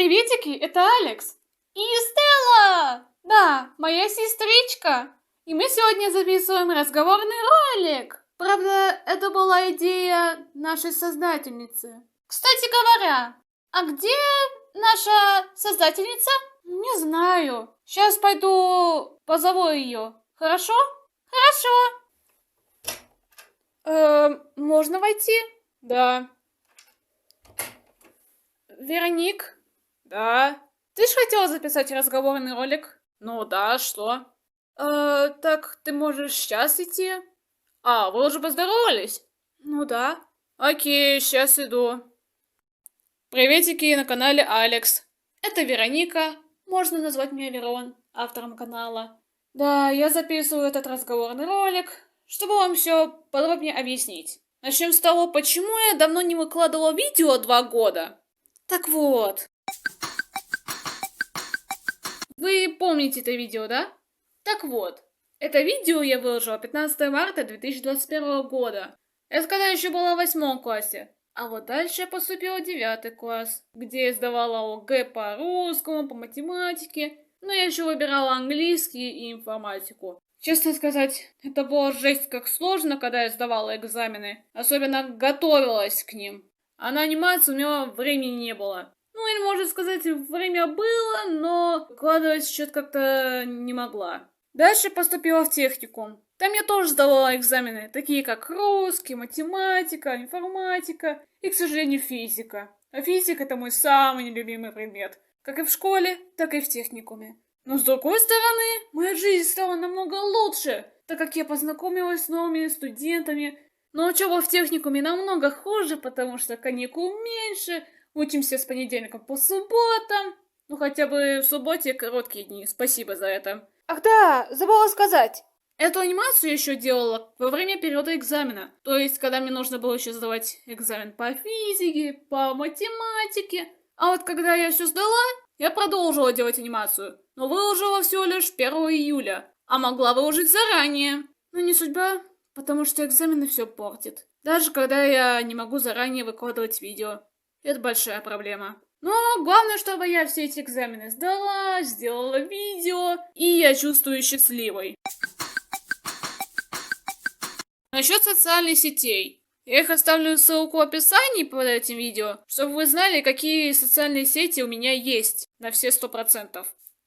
Приветики, это Алекс. И Стелла! Да, моя сестричка. И мы сегодня записываем разговорный ролик. Правда, это была идея нашей создательницы. Кстати говоря, а где наша создательница? Не знаю. Сейчас пойду позову ее. Хорошо? Хорошо. Можно войти? Да. Вероник? Да. Ты ж хотела записать разговорный ролик? Ну да, что? Так ты можешь сейчас идти? А, вы уже поздоровались? Ну да. Окей, сейчас иду. Приветики на канале Алекс. Это Вероника. Можно назвать меня Верон, автором канала. Да, я записываю этот разговорный ролик, чтобы вам все подробнее объяснить. Начнем с того, почему я давно не выкладывала видео 2 года. Так вот. Вы помните это видео, да? Так вот. Это видео я выложила 15 марта 2021 года. Это когда еще была в 8 классе. А вот дальше я поступила в 9 класс, где я сдавала ОГЭ по русскому, по математике, но я еще выбирала английский и информатику. Честно сказать, это было жесть как сложно, когда я сдавала экзамены, особенно готовилась к ним. А на анимацию у меня времени не было. Ну, или, можно сказать, время было, но выкладывать счет как-то не могла. Дальше поступила в техникум. Там я тоже сдавала экзамены, такие как русский, математика, информатика и, к сожалению, физика. А физика — это мой самый нелюбимый предмет. Как и в школе, так и в техникуме. Но с другой стороны, моя жизнь стала намного лучше, так как я познакомилась с новыми студентами. Но учеба в техникуме намного хуже, потому что каникул меньше, учимся с понедельника по субботам. Ну, хотя бы в субботе короткие дни, спасибо за это. Ах да, забыла сказать. Эту анимацию я еще делала во время периода экзамена. То есть, когда мне нужно было еще сдавать экзамен по физике, по математике. А вот когда я все сдала, я продолжила делать анимацию. Но выложила всего лишь 1 июля. А могла выложить заранее. Но не судьба, потому что экзамены все портят. Даже когда я не могу заранее выкладывать видео. Это большая проблема. Но главное, чтобы я все эти экзамены сдала, сделала видео, и я чувствую счастливой. Насчет социальных сетей. Я их оставлю ссылку в описании под этим видео, чтобы вы знали, какие социальные сети у меня есть на все 100%.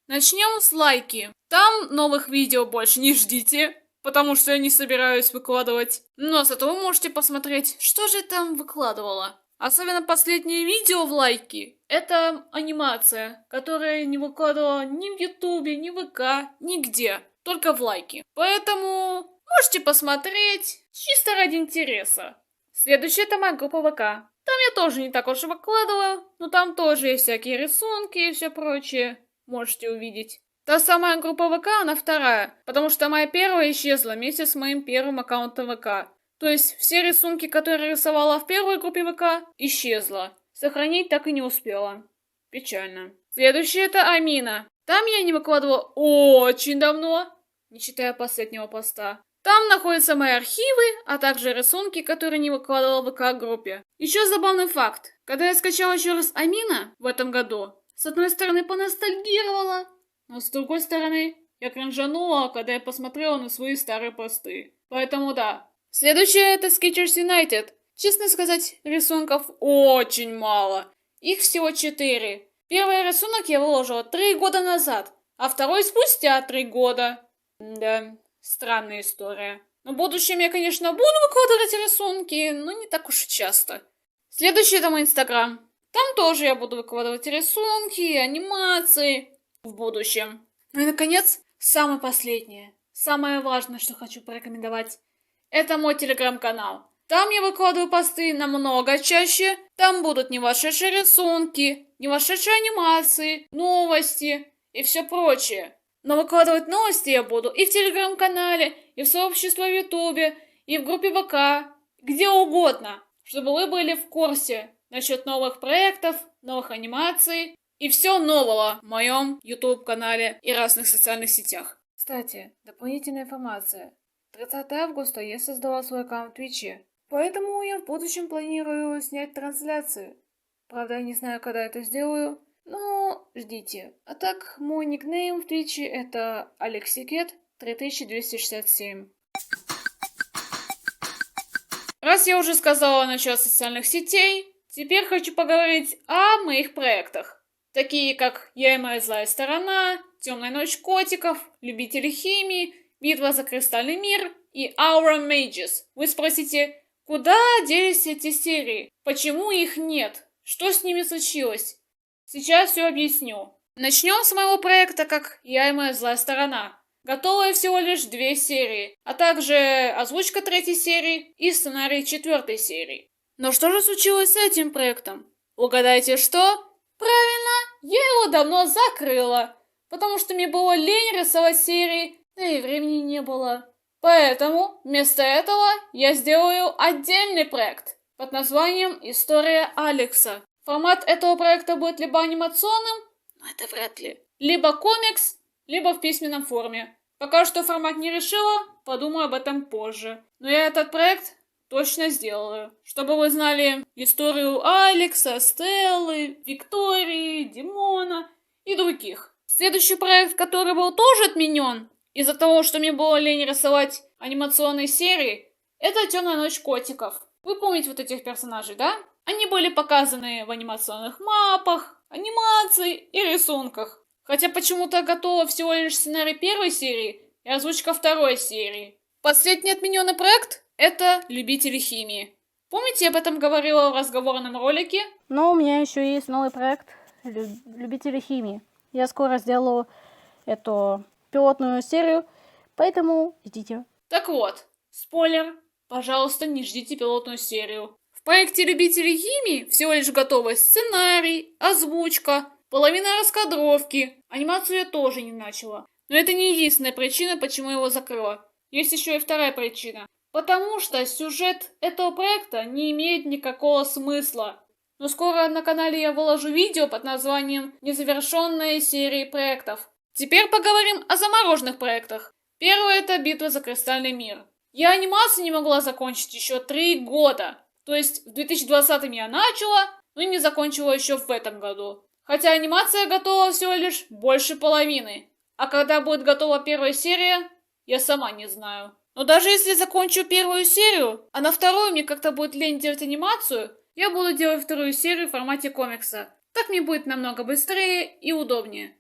Начнем с лайки. Там новых видео больше не ждите, потому что я не собираюсь выкладывать. Но зато вы можете посмотреть, что же там выкладывала. Особенно последнее видео в лайки. Это анимация, которая не выкладывала ни в Ютубе, ни в ВК, нигде. Только в лайки. Поэтому можете посмотреть чисто ради интереса. Следующая — это моя группа ВК. Там я тоже не так уж и выкладываю, но там тоже есть всякие рисунки и все прочее. Можете увидеть. Та самая группа ВК, она вторая, потому что моя первая исчезла вместе с моим первым аккаунтом ВК. То есть все рисунки, которые рисовала в первой группе ВК, исчезла. Сохранить так и не успела. Печально. Следующее — это Амина. Там я не выкладывала очень давно, не считая последнего поста. Там находятся мои архивы, а также рисунки, которые не выкладывала в ВК-группе. Еще забавный факт. Когда я скачала еще раз Амина в этом году, с одной стороны поностальгировала, но с другой стороны я кринжанула, когда я посмотрела на свои старые посты. Поэтому да. Следующее — это Skechers United. Честно сказать, рисунков очень мало. Их всего 4. Первый рисунок я выложила 3 года назад, а второй спустя 3 года. Да, странная история. Но в будущем я, конечно, буду выкладывать рисунки, но не так уж и часто. Следующее — это мой Инстаграм. Там тоже я буду выкладывать рисунки, анимации в будущем. Ну и, наконец, самое последнее. Самое важное, что хочу порекомендовать. Это мой телеграм-канал. Там я выкладываю посты намного чаще. Там будут не вошедшие рисунки, не вошедшие анимации, новости и все прочее. Но выкладывать новости я буду и в телеграм-канале, и в сообществе в ютубе, и в группе ВК, где угодно, чтобы вы были в курсе насчет новых проектов, новых анимаций и все нового в моем YouTube-канале и разных социальных сетях. Кстати, дополнительная информация. 30 августа я создала свой аккаунт в Твиче, поэтому я в будущем планирую снять трансляции. Правда, я не знаю, когда это сделаю, Ну, ждите. А так, мой никнейм в Твиче это Алексикет 3267. Раз я уже сказала насчет социальных сетей, теперь хочу поговорить о моих проектах. Такие как «Я и моя злая сторона», «Темная ночь котиков», «Любители химии», «Битва за кристальный мир» и «Aura Mages». Вы спросите, куда делись эти серии? Почему их нет? Что с ними случилось? Сейчас все объясню. Начнем с моего проекта как «Я и моя злая сторона». Готовы всего лишь 2 серии, а также озвучка 3 серии и сценарий 4 серии. Но что же случилось с этим проектом? Угадайте, что? Правильно, я его давно закрыла, потому что мне было лень рисовать серии, да и времени не было. Поэтому вместо этого я сделаю отдельный проект под названием «История Алекса». Формат этого проекта будет либо анимационным, но это вряд ли, либо комикс, либо в письменном форме. Пока что формат не решила, подумаю об этом позже. Но я этот проект точно сделаю, чтобы вы знали историю Алекса, Стеллы, Виктории, Димона и других. Следующий проект, который был тоже отменен из-за того, что мне было лень рисовать анимационные серии, это «Темная ночь котиков». Вы помните вот этих персонажей, да? Они были показаны в анимационных мапах, анимации и рисунках. Хотя почему-то готова всего лишь сценарий 1 серии и озвучка 2 серии. Последний отмененный проект — это «Любители химии». Помните, я об этом говорила в разговорном ролике? Но у меня еще есть новый проект «Любители химии». Я скоро сделаю эту пилотную серию, поэтому ждите. Так вот, спойлер, пожалуйста, не ждите пилотную серию. В проекте «Любители химии» всего лишь готовый сценарий, озвучка, половина раскадровки. Анимацию я тоже не начала. Но это не единственная причина, почему его закрыла. Есть еще и вторая причина. Потому что сюжет этого проекта не имеет никакого смысла. Но скоро на канале я выложу видео под названием «Незавершенные серии проектов». Теперь поговорим о замороженных проектах. Первый — это «Битва за кристальный мир». Я анимацию не могла закончить еще 3 года. То есть в 2020 я начала, но не закончила еще в этом году. Хотя анимация готова всего лишь больше половины. А когда будет готова 1 серия, я сама не знаю. Но даже если закончу 1 серию, а на 2 мне как-то будет лень делать анимацию, я буду делать 2 серию в формате комикса. Так мне будет намного быстрее и удобнее.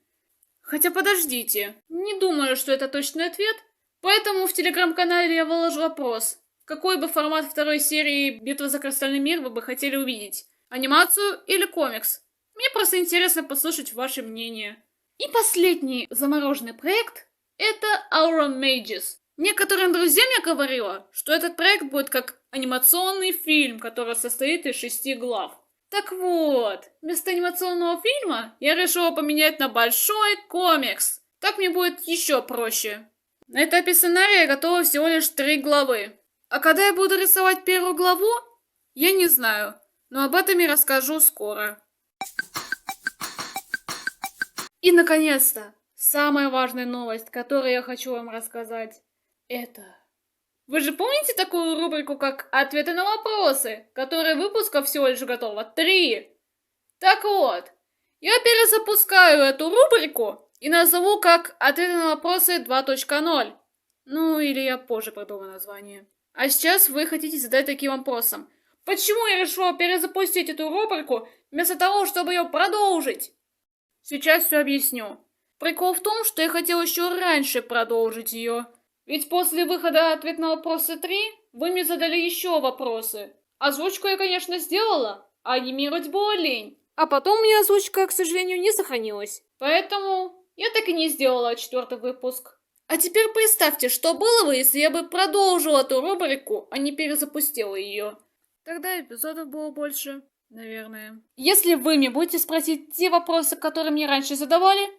Хотя подождите, не думаю, что это точный ответ, поэтому в телеграм-канале я выложу вопрос. Какой бы формат 2 серии «Битва за кристальный мир» вы бы хотели увидеть? Анимацию или комикс? Мне просто интересно послушать ваше мнение. И последний замороженный проект — это Aura Mages. Некоторым друзьям я говорила, что этот проект будет как анимационный фильм, который состоит из 6 глав. Так вот, вместо анимационного фильма я решила поменять на большой комикс. Так мне будет еще проще. На этапе сценария готово всего лишь 3 главы. А когда я буду рисовать 1 главу, я не знаю, но об этом я расскажу скоро. И, наконец-то, самая важная новость, которую я хочу вам рассказать, это... Вы же помните такую рубрику, как «Ответы на вопросы», которой выпусков всего лишь готово 3? Так вот, я перезапускаю эту рубрику и назову как «Ответы на вопросы 2.0». Ну, или я позже придумаю название. А сейчас вы хотите задать таким вопросом. Почему я решила перезапустить эту рубрику, вместо того, чтобы ее продолжить? Сейчас все объясню. Прикол в том, что я хотела еще раньше продолжить ее. Ведь после выхода «Ответ на вопросы 3» вы мне задали еще вопросы. Озвучку я, конечно, сделала, а анимировать было лень. А потом у меня озвучка, к сожалению, не сохранилась. Поэтому я так и не сделала 4-й выпуск. А теперь представьте, что было бы, если я бы продолжила эту рубрику, а не перезапустила ее. Тогда эпизодов было больше, наверное. Если вы мне будете спросить те вопросы, которые мне раньше задавали,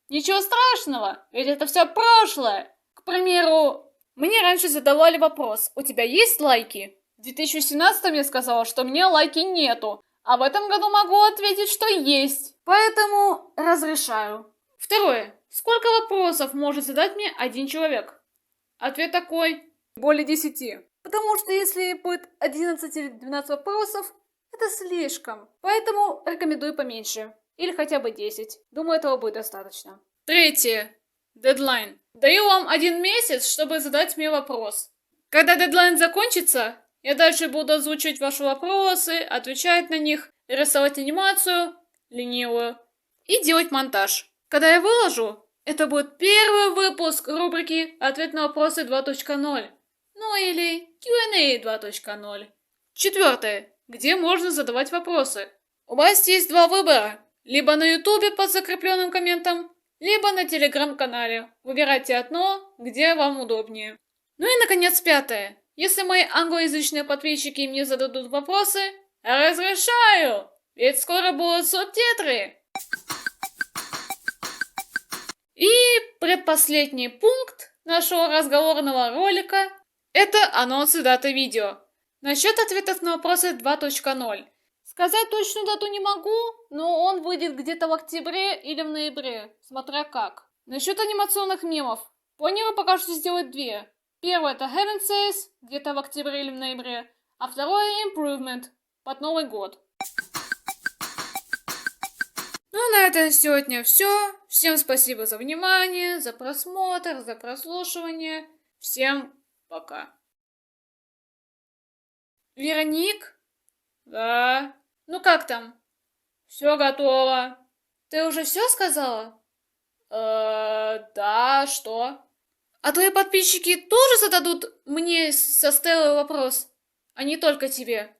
ничего страшного, ведь это все прошлое. К примеру, мне раньше задавали вопрос: у тебя есть лайки? В 2017 я сказала, что у меня лайки нету, а в этом году могу ответить, что есть. Поэтому разрешаю. Второе. Сколько вопросов может задать мне один человек? Ответ такой: более 10. Потому что если будет 11 или 12 вопросов, это слишком. Поэтому рекомендую поменьше. Или хотя бы 10. Думаю, этого будет достаточно. Третье. Дедлайн. Даю вам 1 месяц, чтобы задать мне вопрос. Когда дедлайн закончится, я дальше буду озвучивать ваши вопросы, отвечать на них, рисовать анимацию, ленивую, и делать монтаж. Когда я выложу, это будет первый выпуск рубрики «Ответ на вопросы 2.0». Ну или Q&A 2.0. Четвертое. Где можно задавать вопросы? У вас есть 2 выбора. Либо на ютубе под закрепленным комментом, либо на телеграм-канале. Выбирайте одно, где вам удобнее. Ну и, наконец, 5. Если мои англоязычные подписчики мне зададут вопросы, разрешаю, ведь скоро будут субтитры. И предпоследний пункт нашего разговорного ролика – это анонсы даты видео. Насчет ответов на вопросы 2.0. Сказать точную дату не могу, но он выйдет где-то в октябре или в ноябре, смотря как. Насчет анимационных мемов. Планирую пока что сделать 2. Первое это Heaven Says, где-то в октябре или в ноябре, а второе Improvement, под Новый год. Ну, на этом сегодня все. Всем спасибо за внимание, за просмотр, за прослушивание. Всем пока. Вероник? Да. Ну как там? Все готово. Ты уже все сказала? Да, что? А твои подписчики тоже зададут мне со Стеллой вопрос, а не только тебе?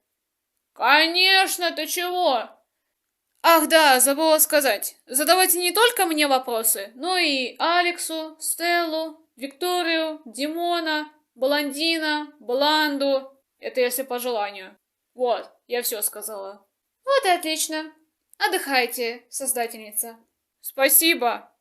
Конечно, ты чего? Ах да, забыла сказать. Задавайте не только мне вопросы, но и Алексу, Стеллу, Викторию, Димона, Блондина, Бланду. Это если по желанию. Вот, я все сказала. Вот и отлично. Отдыхайте, создательница. Спасибо.